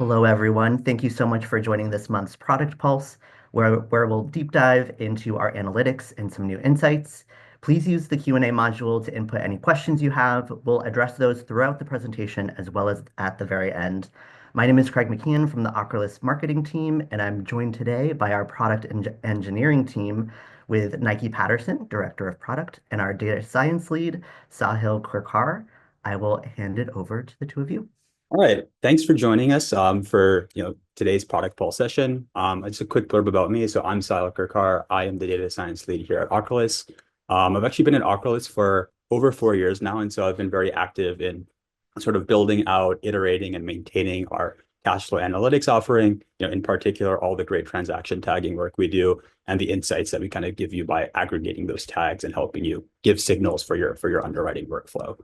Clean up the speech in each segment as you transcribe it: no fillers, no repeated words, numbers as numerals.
Hello, everyone. Thank you so much for joining this month's Product Pulse, where we'll deep dive into our analytics and some new insights. Please use the Q&A module to input any questions you have. We'll address those throughout the presentation as well as at the very end. My name is Craig McKeon from the Ocrolus marketing team, and I'm joined today by our product engineering team with Nike Patterson, Director of Product, and our data science lead, Sahil Kerkar. I will hand it over to the two of you. All right, thanks for joining us for today's product pulse session. Just a quick blurb about me. So I'm Sahil Kerkar. I am the data science lead here at Ocrolus. I've actually been at Ocrolus for over 4 years now, and so I've been very active in sort of building out, iterating, and maintaining our cash flow analytics offering. In particular, all the great transaction tagging work we do and the insights that we kind of give you by aggregating those tags and helping you give signals for your underwriting workflow.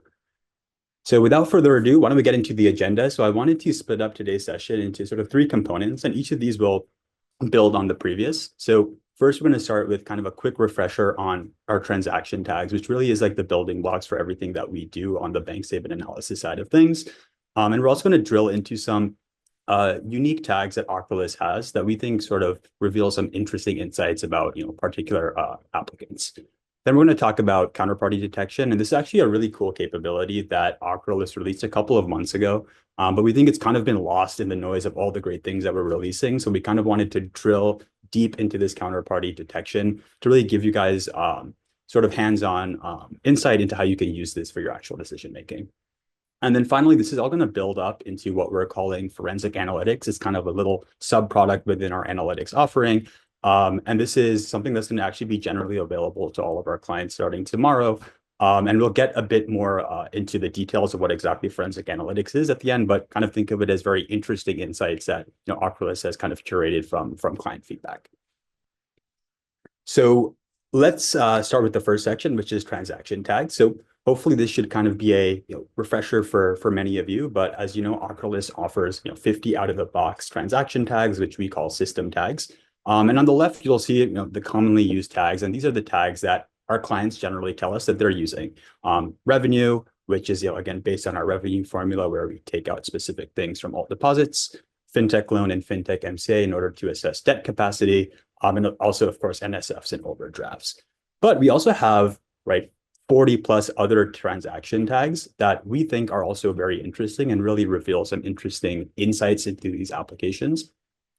So without further ado, why don't we get into the agenda? So I wanted to split up today's session into sort of 3 components, and each of these will build on the previous. So first, we're going to start with kind of a quick refresher on our transaction tags, which really is like the building blocks for everything that we do on the bank statement analysis side of things. And we're also going to drill into some unique tags that Ocrolus has that we think sort of reveal some interesting insights about particular applicants. Then we're going to talk about counterparty detection. And this is actually a really cool capability that Ocrolus released a couple of months ago. But we think it's kind of been lost in the noise of all the great things that we're releasing. So we kind of wanted to drill deep into this counterparty detection to really give you guys sort of hands-on insight into how you can use this for your actual decision making. And then finally, this is all going to build up into what we're calling forensic analytics. It's kind of a little sub-product within our analytics offering. And this is something that's going to actually be generally available to all of our clients starting tomorrow. And we'll get a bit more into the details of what exactly forensic analytics is at the end, but kind of think of it as very interesting insights that Ocrolus has kind of curated from client feedback. So let's start with the first section, which is transaction tags. So hopefully this should kind of be a refresher for many of you. But as you know, Ocrolus offers 50 out-of-the-box transaction tags, which we call system tags. And on the left, you'll see the commonly used tags. And these are the tags that our clients generally tell us that they're using. Revenue, which is, again, based on our revenue formula where we take out specific things from alt deposits, fintech loan and fintech MCA in order to assess debt capacity, and also, of course, NSFs and overdrafts. But we also have, 40 plus other transaction tags that we think are also very interesting and really reveal some interesting insights into these applications.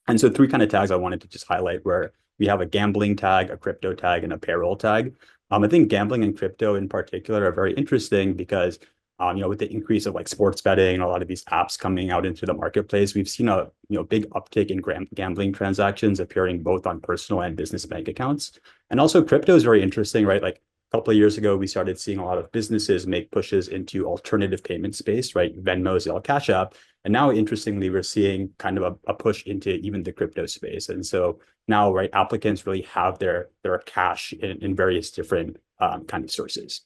And so 3 kind of tags I wanted to just highlight where we have a gambling tag, a crypto tag, and a payroll tag. I think gambling and crypto in particular are very interesting because, with the increase of sports betting and a lot of these apps coming out into the marketplace, we've seen a big uptick in gambling transactions appearing both on personal and business bank accounts. And also crypto is very interesting, right? Like a couple of years ago, we started seeing a lot of businesses make pushes into alternative payment space, right? Venmo, Zelle, Cash App. And now, interestingly, we're seeing kind of a push into even the crypto space. And so now, applicants really have their cash in various different kind of sources.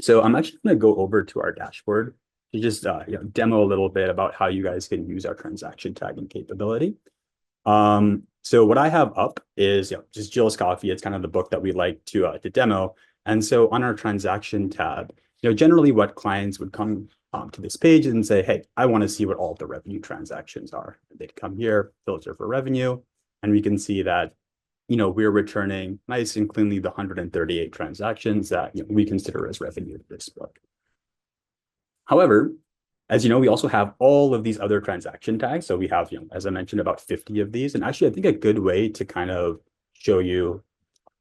So I'm actually going to go over to our dashboard to just demo a little bit about how you guys can use our transaction tagging capability. So what I have up is just Jill's Coffee. It's kind of the book that we like to demo. And so on our transaction tab, generally what clients would come to this page and say, hey, I want to see what all the revenue transactions are. They'd come here, filter for revenue, and we can see that, we're returning nice and cleanly the 138 transactions that we consider as revenue to this book. However, as you know, we also have all of these other transaction tags. So we have, as I mentioned, about 50 of these. And actually, I think a good way to kind of show you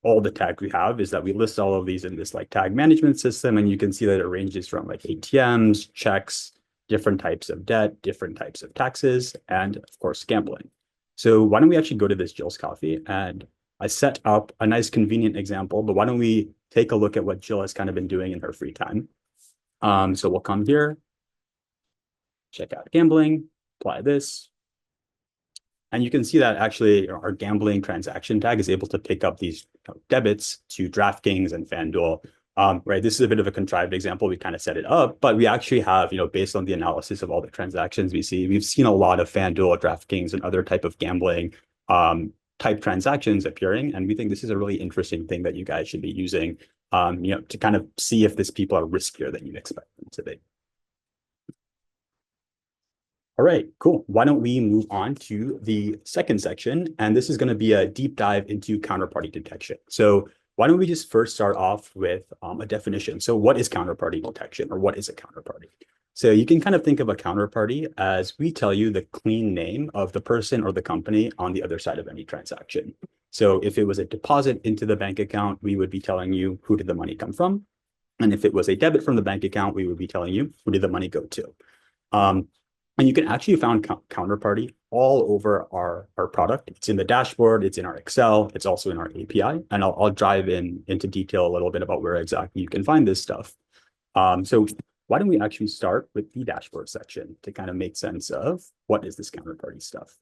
all the tags we have is that we list all of these in this tag management system. And you can see that it ranges from ATMs, checks, different types of debt, different types of taxes, and of course, gambling. So why don't we actually go to this Jill's Coffee, and I set up a nice convenient example, but why don't we take a look at what Jill has kind of been doing in her free time. So we'll come here, check out gambling, apply this. And you can see that actually our gambling transaction tag is able to pick up these debits to DraftKings and FanDuel. This is a bit of a contrived example. We kind of set it up, but we actually have, based on the analysis of all the transactions we've seen a lot of FanDuel, DraftKings, and other type of gambling type transactions appearing. And we think this is a really interesting thing that you guys should be using, to kind of see if these people are riskier than you'd expect them to be. All right, cool. Why don't we move on to the second section? And this is going to be a deep dive into counterparty detection. So why don't we just first start off with a definition? So what is counterparty detection, or what is a counterparty? So you can kind of think of a counterparty as we tell you the clean name of the person or the company on the other side of any transaction. So if it was a deposit into the bank account, we would be telling you who did the money come from. And if it was a debit from the bank account, we would be telling you who did the money go to. And you can actually find Counterparty all over our product. It's in the dashboard, it's in our Excel, it's also in our API. And I'll dive into detail a little bit about where exactly you can find this stuff. So why don't we actually start with the dashboard section to kind of make sense of what is this counterparty stuff.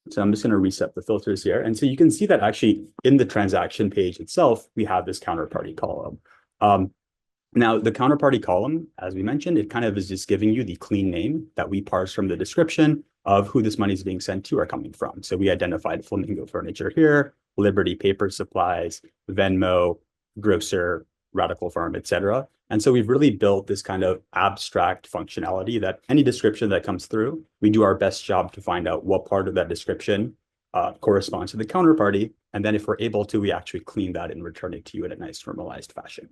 So I'm just going to reset the filters here. And so you can see that actually in the transaction page itself, we have this counterparty column. Now, the counterparty column, as we mentioned, it kind of is just giving you the clean name that we parse from the description of who this money is being sent to or coming from. So we identified Flamingo Furniture here, Liberty Paper Supplies, Venmo, Grocer, Radical Farm, etc. And so we've really built this kind of abstract functionality that any description that comes through, we do our best job to find out what part of that description corresponds to the counterparty. And then if we're able to, we actually clean that and return it to you in a nice normalized fashion.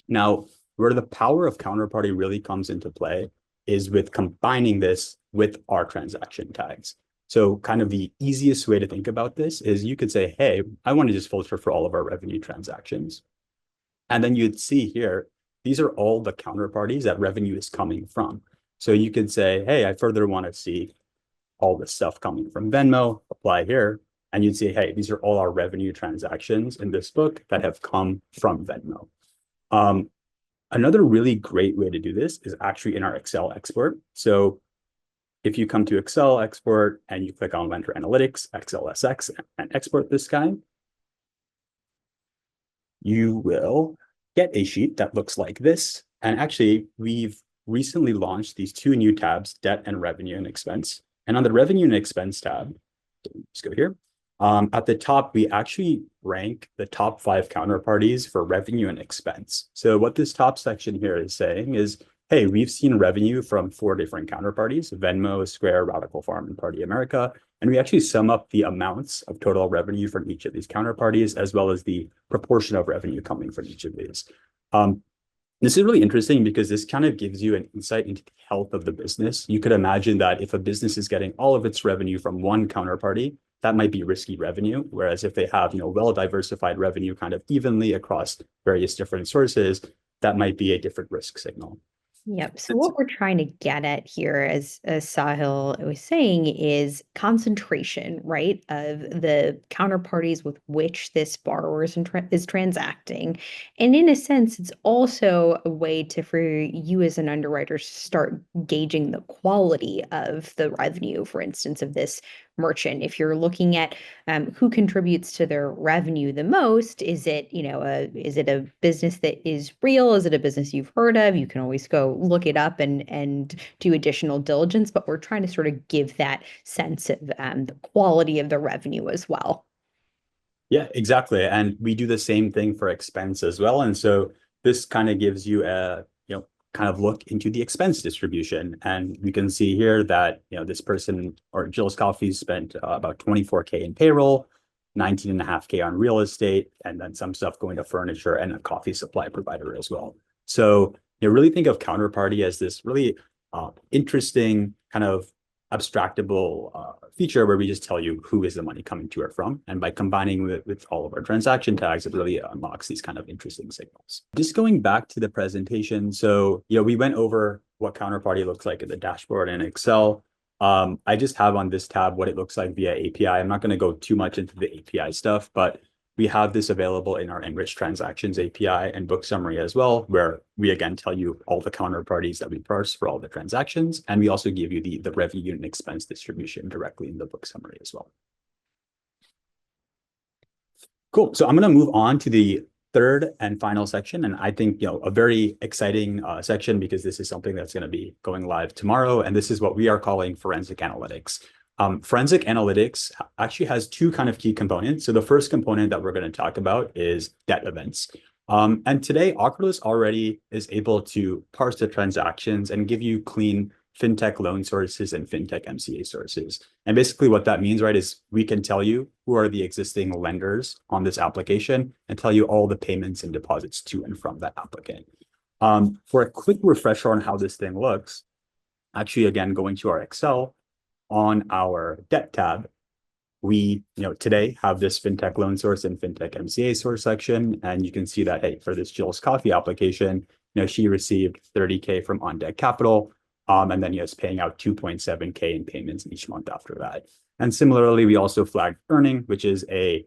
Now, where the power of counterparty really comes into play is with combining this with our transaction tags. So kind of the easiest way to think about this is you could say, hey, I want to just filter for all of our revenue transactions. And then you'd see here, these are all the counterparties that revenue is coming from. So you could say, hey, I further want to see all this stuff coming from Venmo, apply here. And you'd say, hey, these are all our revenue transactions in this book that have come from Venmo. Another really great way to do this is actually in our Excel export. So if you come to Excel export and you click on Vendor Analytics, XLSX, and export this guy, you will get a sheet that looks like this. And actually, we've recently launched these two new tabs, Debt and Revenue and Expense. And on the Revenue and Expense tab, let's go here. At the top, we actually rank the top 5 counterparties for revenue and expense. So what this top section here is saying is, hey, we've seen revenue from 4 different counterparties, Venmo, Square, Radical Farm, and Party America. And we actually sum up the amounts of total revenue from each of these counterparties, as well as the proportion of revenue coming from each of these. This is really interesting because this kind of gives you an insight into the health of the business. You could imagine that if a business is getting all of its revenue from one counterparty, that might be risky revenue. Whereas if they have, well-diversified revenue kind of evenly across various different sources, that might be a different risk signal. Yep. So what we're trying to get at here, as Sahil was saying, is concentration, right, of the counterparties with which this borrower is transacting. And in a sense, it's also a way for you as an underwriter to start gauging the quality of the revenue, for instance, of this merchant. If you're looking at who contributes to their revenue the most, is it, is it a business that is real? Is it a business you've heard of? You can always go look it up and do additional diligence, but we're trying to sort of give that sense of the quality of the revenue as well. Yeah, exactly. And we do the same thing for expense as well. And so this kind of gives you a, kind of look into the expense distribution. And you can see here that, this person or Jill's Coffee spent about 24K in payroll, 19.5K on real estate, and then some stuff going to furniture and a coffee supply provider as well. So you really think of Counterparty as this really interesting kind of abstractable feature where we just tell you who is the money coming to or from. And by combining with all of our transaction tags, it really unlocks these kind of interesting signals. Just going back to the presentation. So, we went over what Counterparty looks like in the dashboard in Excel. I just have on this tab what it looks like via API. I'm not going to go too much into the API stuff, but we have this available in our enriched transactions API and book summary as well, where we again tell you all the counterparties that we parse for all the transactions. And we also give you the revenue and expense distribution directly in the book summary as well. Cool. So I'm going to move on to the third and final section. And I think, a very exciting section because this is something that's going to be going live tomorrow. And this is what we are calling forensic analytics. Forensic analytics actually has 2 kind of key components. So the first component that we're going to talk about is debt events. And today, Ocrolus already is able to parse the transactions and give you clean fintech loan sources and fintech MCA sources. And basically what that means, right, is we can tell you who are the existing lenders on this application and tell you all the payments and deposits to and from that applicant. For a quick refresher on how this thing looks, actually, again, going to our Excel, on our debt tab, we, today have this fintech loan source and fintech MCA source section. And you can see that, hey, for this Jill's Coffee application, she received 30K from On Deck Capital. And then is paying out 2.7K in payments each month after that. And similarly, we also flagged Earning, which is a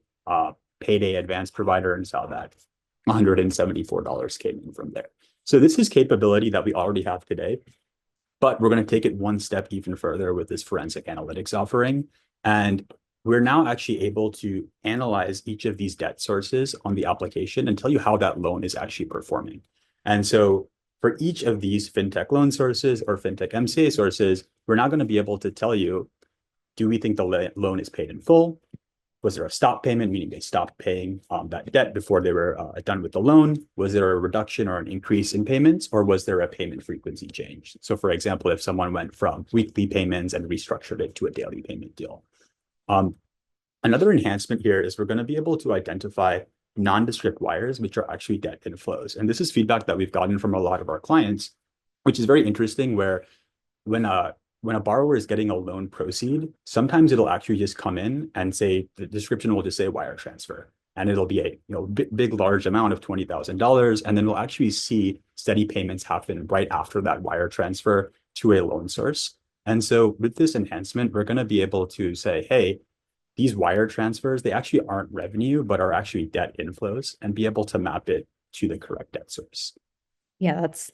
payday advance provider, and saw that $174 came in from there. So this is capability that we already have today, but we're going to take it one step even further with this forensic analytics offering. And we're now actually able to analyze each of these debt sources on the application and tell you how that loan is actually performing. And so for each of these fintech loan sources or fintech MCA sources, we're now going to be able to tell you, do we think the loan is paid in full? Was there a stop payment, meaning they stopped paying that debt before they were done with the loan? Was there a reduction or an increase in payments, or was there a payment frequency change? So for example, if someone went from weekly payments and restructured it to a daily payment deal. Another enhancement here is we're going to be able to identify nondescript wires, which are actually debt inflows. And this is feedback that we've gotten from a lot of our clients, which is very interesting, where when a borrower is getting a loan proceed, sometimes it'll actually just come in and say, the description will just say wire transfer. And it'll be a big, large amount of $20,000. And then we'll actually see steady payments happen right after that wire transfer to a loan source. And so with this enhancement, we're going to be able to say, hey, these wire transfers, they actually aren't revenue, but are actually debt inflows, and be able to map it to the correct debt source. Yeah, that's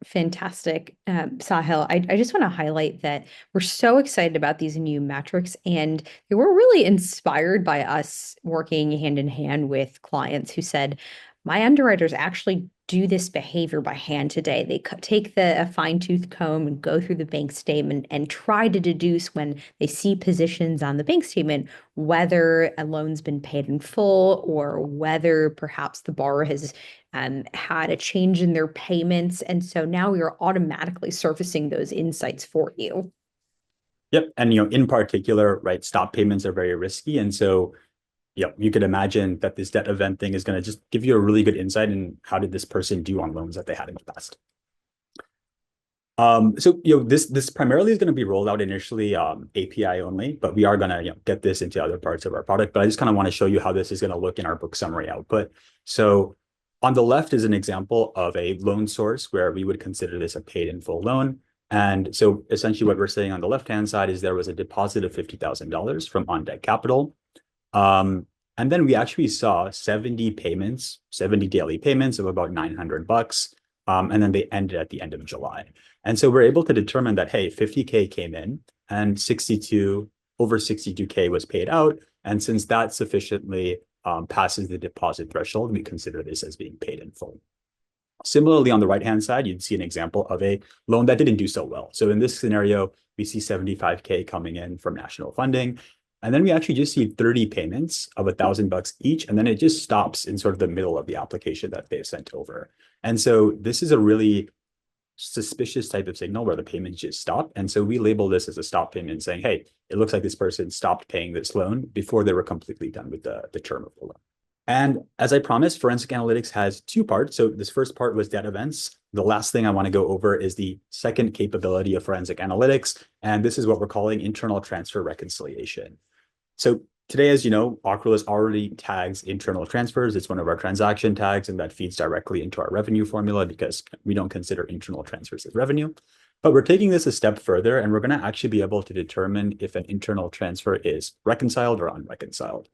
fantastic, Sahil. I just want to highlight that we're so excited about these new metrics, and they were really inspired by us working hand in hand with clients who said, my underwriters actually do this behavior by hand today. They take a fine-tooth comb and go through the bank statement and try to deduce, when they see positions on the bank statement, whether a loan's been paid in full, or whether perhaps the borrower has had a change in their payments. And so now we are automatically surfacing those insights for you. Yep. And, in particular, right, stop payments are very risky. And so, you could imagine that this debt event thing is going to just give you a really good insight in how did this person do on loans that they had in the past. So, this primarily is going to be rolled out initially API only, but we are going to get this into other parts of our product. But I just kind of want to show you how this is going to look in our book summary output. So on the left is an example of a loan source where we would consider this a paid in full loan. And so essentially what we're saying on the left-hand side is there was a deposit of $50,000 from On Deck Capital. And then we actually saw 70 daily payments of about $900. And then they ended at the end of July. And so we're able to determine that, hey, 50K came in and over 62K was paid out. And since that sufficiently passes the deposit threshold, we consider this as being paid in full. Similarly, on the right-hand side, you'd see an example of a loan that didn't do so well. So in this scenario, we see 75K coming in from national funding. And then we actually just see 30 payments of $1,000 each. And then it just stops in sort of the middle of the application that they've sent over. And so this is a really suspicious type of signal where the payments just stop. And so we label this as a stop payment, saying, hey, it looks like this person stopped paying this loan before they were completely done with the term of the loan. And as I promised, forensic analytics has two parts. So this first part was debt events. The last thing I want to go over is the second capability of forensic analytics. And this is what we're calling internal transfer reconciliation. So today, as you know, Ocrolus already tags internal transfers. It's one of our transaction tags, and that feeds directly into our revenue formula because we don't consider internal transfers as revenue. But we're taking this a step further, and we're going to actually be able to determine if an internal transfer is reconciled or unreconciled.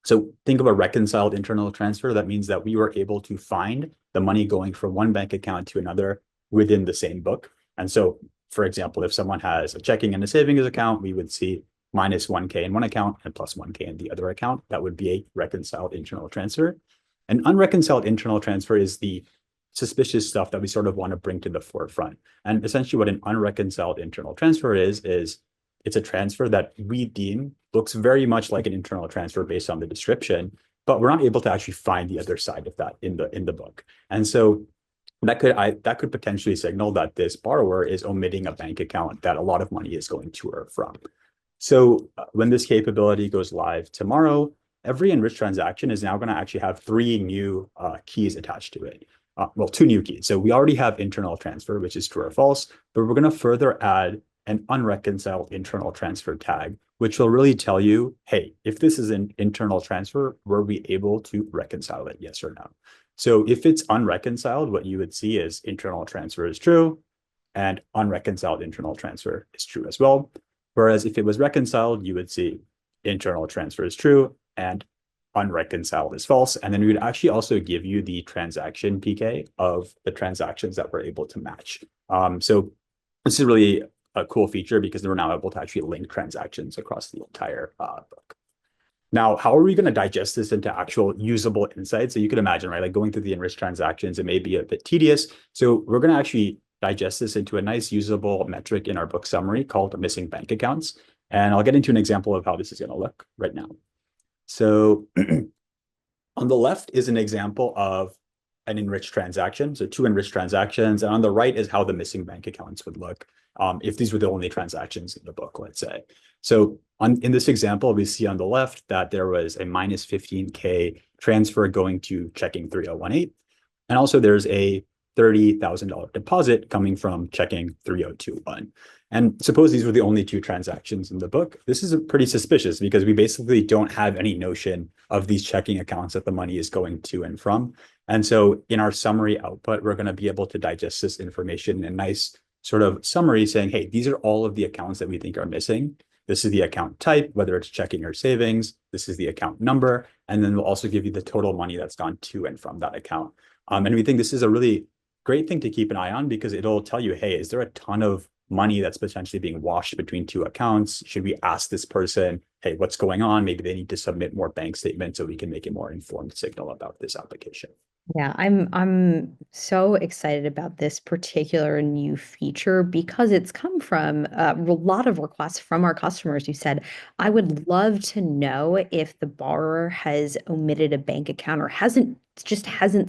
So think of a reconciled internal transfer. That means that we were able to find the money going from one bank account to another within the same book. And so, for example, if someone has a checking and a savings account, we would see minus 1K in one account and plus 1K in the other account. That would be a reconciled internal transfer. An unreconciled internal transfer is the suspicious stuff that we sort of want to bring to the forefront. And essentially what an unreconciled internal transfer is it's a transfer that we deem looks very much like an internal transfer based on the description, but we're not able to actually find the other side of that in the book. And so that could potentially signal that this borrower is omitting a bank account that a lot of money is going to or from. So when this capability goes live tomorrow, every enriched transaction is now going to actually have three new keys attached to it. Well, two new keys. So we already have internal transfer, which is true or false, but we're going to further add an unreconciled internal transfer tag, which will really tell you, hey, if this is an internal transfer, were we able to reconcile it, yes or no? So if it's unreconciled, what you would see is internal transfer is true and unreconciled internal transfer is true as well. Whereas if it was reconciled, you would see internal transfer is true and unreconciled is false. And then we would actually also give you the transaction PK of the transactions that we're able to match. So this is really a cool feature because we're now able to actually link transactions across the entire book. Now, how are we going to digest this into actual usable insights? So you can imagine, right, like going through the enriched transactions, it may be a bit tedious. So we're going to actually digest this into a nice usable metric in our book summary called missing bank accounts. And I'll get into an example of how this is going to look right now. So on the left is an example of an enriched transaction. So two enriched transactions. And on the right is how the missing bank accounts would look if these were the only transactions in the book, let's say. So in this example, we see on the left that there was a minus 15K transfer going to checking 3018. And also there's a $30,000 deposit coming from checking 3021. And suppose these were the only two transactions in the book. This is pretty suspicious because we basically don't have any notion of these checking accounts that the money is going to and from. And so in our summary output, we're going to be able to digest this information in a nice sort of summary saying, hey, these are all of the accounts that we think are missing. This is the account type, whether it's checking or savings. This is the account number. And then we'll also give you the total money that's gone to and from that account. And we think this is a really great thing to keep an eye on because it'll tell you, hey, is there a ton of money that's potentially being washed between two accounts? Should we ask this person, hey, what's going on? Maybe they need to submit more bank statements so we can make a more informed signal about this application. Yeah, I'm so excited about this particular new feature because it's come from a lot of requests from our customers who said, I would love to know if the borrower has omitted a bank account or hasn't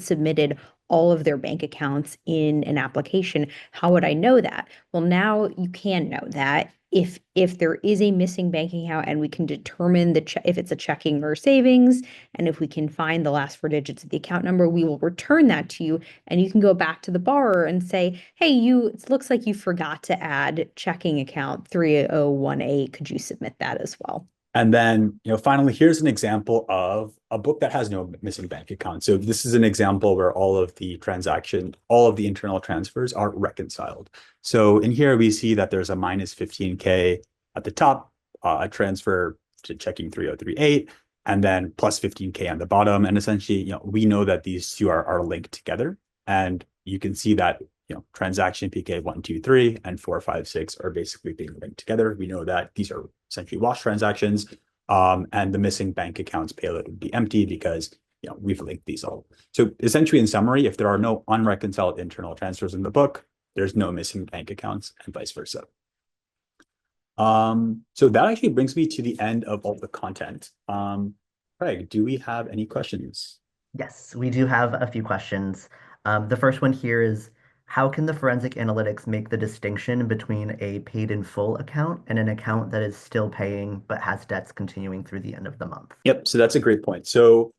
submitted all of their bank accounts in an application. How would I know that? Well, now you can know that if there is a missing bank account and we can determine if it's a checking or savings, and if we can find the last four digits of the account number, we will return that to you. And you can go back to the borrower and say, hey, it looks like you forgot to add checking account 3018. Could you submit that as well? And then, finally, here's an example of a book that has no missing bank account. So this is an example where all of the internal transfers are reconciled. So in here, we see that there's a minus 15K at the top, a transfer to checking 3038, and then plus 15K on the bottom. And essentially, we know that these two are linked together. And you can see that transaction PK 1, 2, 3, and 4, 5, 6 are basically being linked together. We know that these are essentially wash transactions, and the missing bank accounts payload would be empty because we've linked these all. So essentially, in summary, if there are no unreconciled internal transfers in the book, there's no missing bank accounts, and vice versa. So that actually brings me to the end of all the content. Craig, do we have any questions? Yes, we do have a few questions. The first one here is, how can the forensic analytics make the distinction between a paid in full account and an account that is still paying but has debts continuing through the end of the month? Yep, so that's a great point. So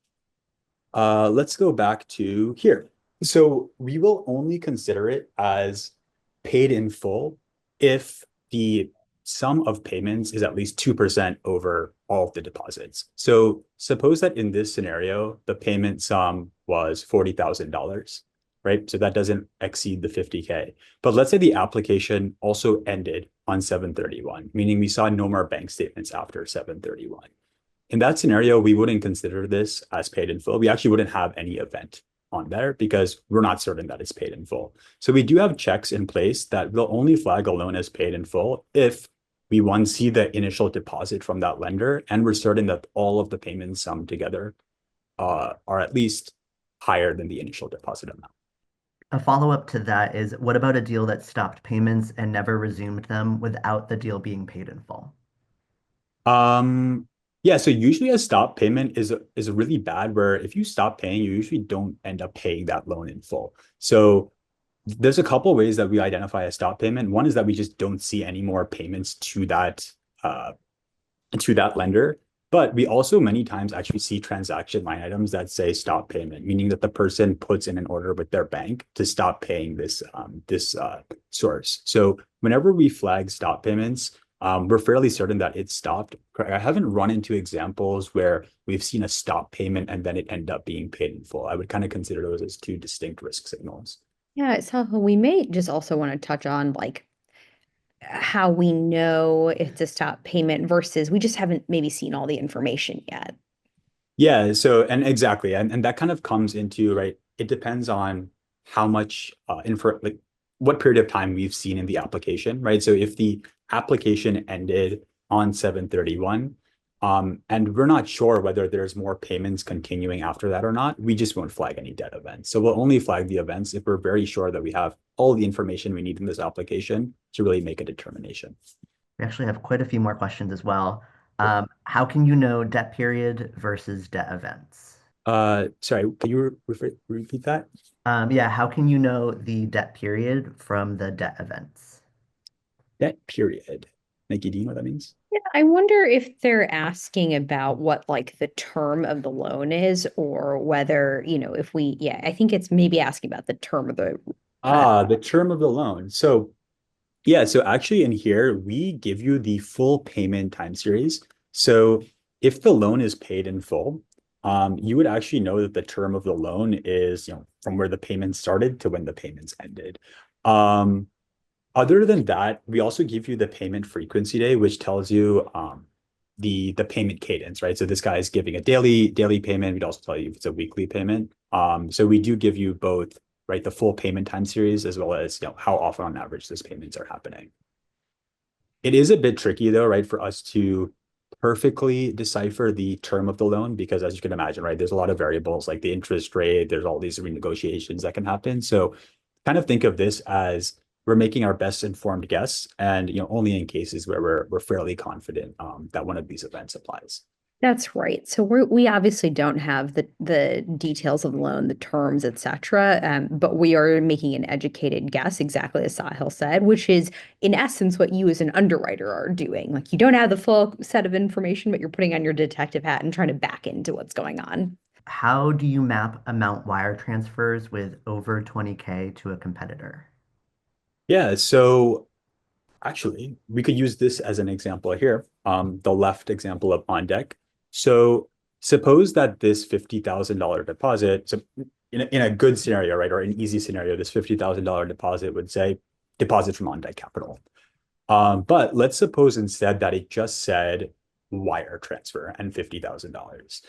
let's go back to here. So we will only consider it as paid in full if the sum of payments is at least 2% over all of the deposits. So suppose that in this scenario, the payment sum was $40,000, right? So that doesn't exceed the 50K. But let's say the application also ended on 7/31, meaning we saw no more bank statements after 7/31. In that scenario, we wouldn't consider this as paid in full. We actually wouldn't have any event on there because we're not certain that it's paid in full. So we do have checks in place that will only flag a loan as paid in full if we, one, see the initial deposit from that lender and we're certain that all of the payments summed together are at least higher than the initial deposit amount. A follow-up to that is, what about a deal that stopped payments and never resumed them without the deal being paid in full? Yeah, so usually a stop payment is really bad where if you stop paying, you usually don't end up paying that loan in full. So There's a couple ways that we identify a stop payment. One is that we just don't see any more payments uh, to that lender. But we also many times actually see transaction line items that say stop payment, meaning that the person puts in an order with their bank to stop paying this source. So whenever we flag stop payments, we're fairly certain that it's stopped. I haven't run into examples where we've seen a stop payment and then it ended up being paid in full. I would kind of consider those as two distinct risk signals. Yeah, so we may just also want to touch on like how we know it's a stop payment versus we just haven't maybe seen all the information yet. Yeah, so and exactly, and that kind of comes into, right, it depends on how much info, like what period of time we've seen in the application, right? So if the application ended on 7/31, and we're not sure whether there's more payments continuing after that or not, we just won't flag any debt events. So we'll only flag the events if we're very sure that we have all the information we need in this application to really make a determination. We actually have quite a few more questions as well. How can you know debt period versus debt events? Sorry, can you repeat that? Yeah, how can you know the debt period from the debt events? Debt period. Nikki, do you know what that means? Yeah, I wonder if they're asking about what like the term of the loan is or whether, if we, yeah, I think it's maybe asking about the term of the The term of the loan. So yeah, so actually in here, we give you the full payment time series. So if the loan is paid in full, you would actually know that the term of the loan is, from where the payment started to when the payments ended. Um, Other than that, we also give you the payment frequency day, which tells you the payment cadence, right? So this guy is giving a daily payment. We'd also tell you if it's a weekly payment. So we do give you both, right, the full payment time series as well as how often on average these payments are happening. It is a bit tricky though, right, for us to perfectly decipher the term of the loan because as you can imagine, right, there's a lot of variables like the interest rate, there's all these renegotiations that can happen. So kind of think of this as we're making our best informed guess and only in cases where we're fairly confident that one of these events applies. That's right. So we obviously don't have the details of the loan, the terms, etc. But we are making an educated guess, exactly as Sahil said, which is in essence what you as an underwriter are doing. Like you don't have the full set of information, but you're putting on your detective hat and trying to back into what's going on. How do you map amount wire transfers with over 20K to a competitor? Yeah, so actually, we could use this as an example here, the left example of on deck. So suppose that this $50,000 deposit, so in a good scenario, right, or an easy scenario, this $50,000 deposit would say deposit from on deck capital. But let's suppose instead that it just said wire transfer and $50,000.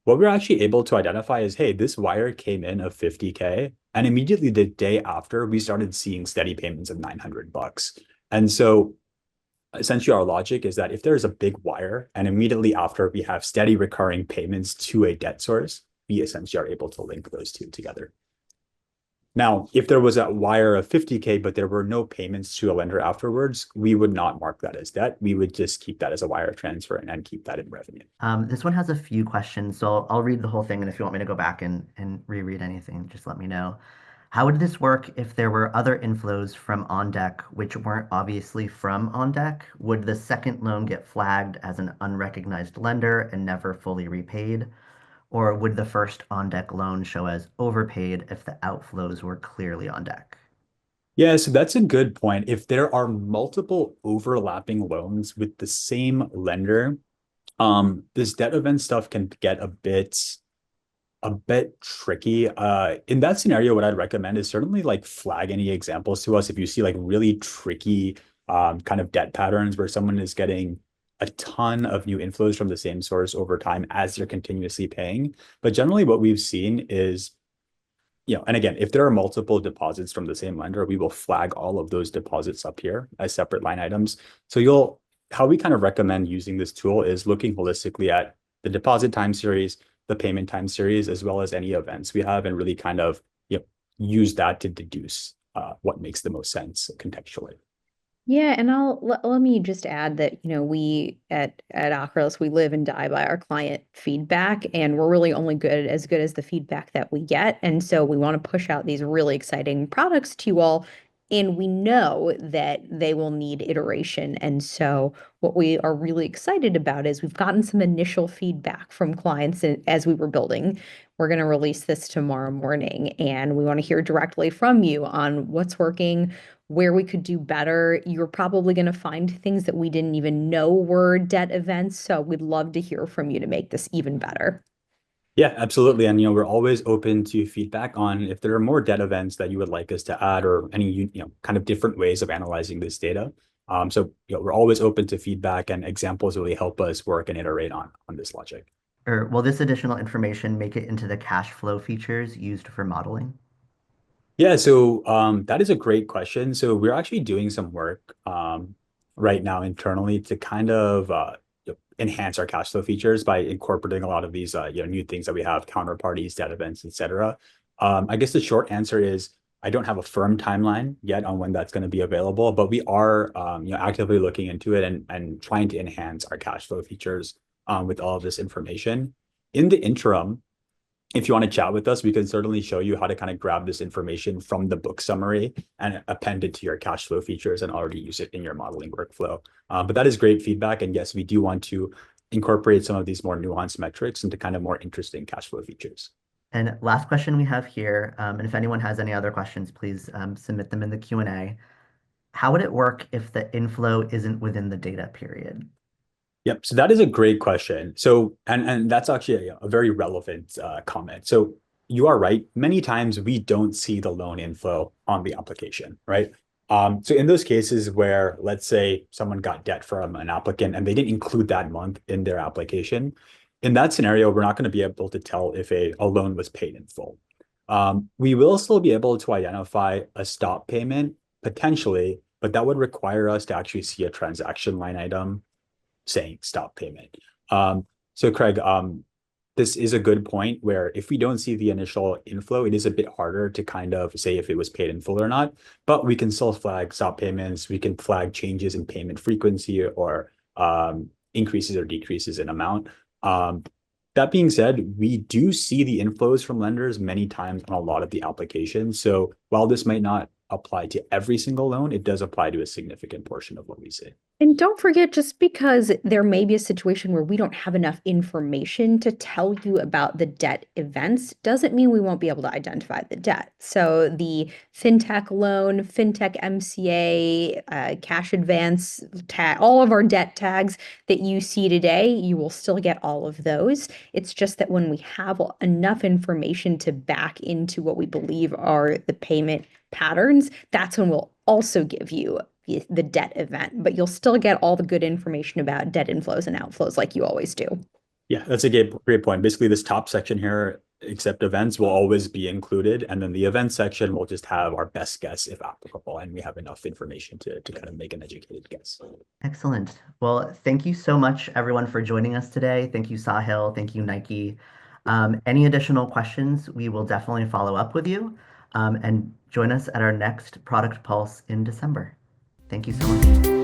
What we're actually able to identify is, hey, this wire came in of 50K, and immediately the day after, we started seeing steady payments of $900. And so essentially our logic is that if there's a big wire and immediately after we have steady recurring payments to a debt source, we essentially are able to link those two together. Now, if there was a wire of 50K, but there were no payments to a lender afterwards, we would not mark that as debt. We would just keep that as a wire transfer and keep that in revenue. This one has a few questions, so I'll read the whole thing, and if you want me to go back and reread anything, just let me know. How would this work if there were other inflows from on deck which weren't obviously from on deck? Would the second loan get flagged as an unrecognized lender and never fully repaid? Or would the first on deck loan show as overpaid if the outflows were clearly on deck? Yeah, so that's a good point. If there are multiple overlapping loans with the same lender, this debt event stuff can get a bit tricky. In that scenario, what I'd recommend is certainly like flag any examples to us if you see like really tricky kind of debt patterns where someone is getting a ton of new inflows from the same source over time as they're continuously paying. But generally what we've seen is, and again, if there are multiple deposits from the same lender, we will flag all of those deposits up here as separate line items. So how we kind of recommend using this tool is looking holistically at the deposit time series, the payment time series, as well as any events we have, and really kind of use that to deduce what makes the most sense contextually. Yeah, and let me just add that, we at Ocrolus, we live and die by our client feedback, and we're really only good as the feedback that we get. And so we want to push out these really exciting products to you all, and we know that they will need iteration. And so what we are really excited about is we've gotten some initial feedback from clients as we were building. We're going to release this tomorrow morning, and we want to hear directly from you on what's working, where we could do better. You're probably going to find things that we didn't even know were debt events. So we'd love to hear from you to make this even better. Yeah, absolutely. And we're always open to feedback on if there are more data events that you would like us to add or any kind of different ways of analyzing this data. So we're always open to feedback, and examples really help us work and iterate on this logic. Or will this additional information make it into the cash flow features used for modeling? Yeah, so that is a great question. So we're actually doing some work right now internally to kind of enhance our cash flow features by incorporating a lot of these new things that we have, counterparties, debt events, etc. I guess the short answer is I don't have a firm timeline yet on when that's going to be available, but we are actively looking into it and trying to enhance our cash flow features with all of this information. In the interim, if you want to chat with us, we can certainly show you how to kind of grab this information from the book summary and append it to your cash flow features and already use it in your modeling workflow. But that is great feedback. And yes, we do want to incorporate some of these more nuanced metrics into kind of more interesting cash flow features. And last question we have here, and if anyone has any other questions, please submit them in the Q&A. How would it work if the inflow isn't within the data period? Yep. So that is a great question. So, and that's actually a very relevant comment. So you are right. Many times we don't see the loan inflow on the application, right? So in those cases where, let's say, someone got debt from an applicant and they didn't include that month in their application, in that scenario, we're not going to be able to tell if a loan was paid in full. We will still be able to identify a stop payment potentially, but that would require us to actually see a transaction line item saying stop payment. So Craig, this is a good point where if we don't see the initial inflow, it is a bit harder to kind of say if it was paid in full or not, but we can still flag stop payments. We can flag changes in payment frequency or increases or decreases in amount. That being said, we do see the inflows from lenders many times on a lot of the applications. So while this might not apply to every single loan, it does apply to a significant portion of what we see. And don't forget, just because there may be a situation where we don't have enough information to tell you about the debt events, doesn't mean we won't be able to identify the debt. So the fintech loan, fintech MCA, cash advance tag, all of our debt tags that you see today, you will still get all of those. It's just that when we have enough information to back into what we believe are the payment patterns, that's when we'll also give you the debt event, but you'll still get all the good information about debt inflows and outflows like you always do. Yeah, that's a great point. Basically, this top section here, except events, will always be included. And then the event section will just have our best guess if applicable. And we have enough information to kind of make an educated guess. Excellent. Well, thank you so much, everyone, for joining us today. Thank you, Sahil. Thank you, Nike. Any additional questions, we will definitely follow up with you. And join us at our next Product Pulse in December. Thank you so much.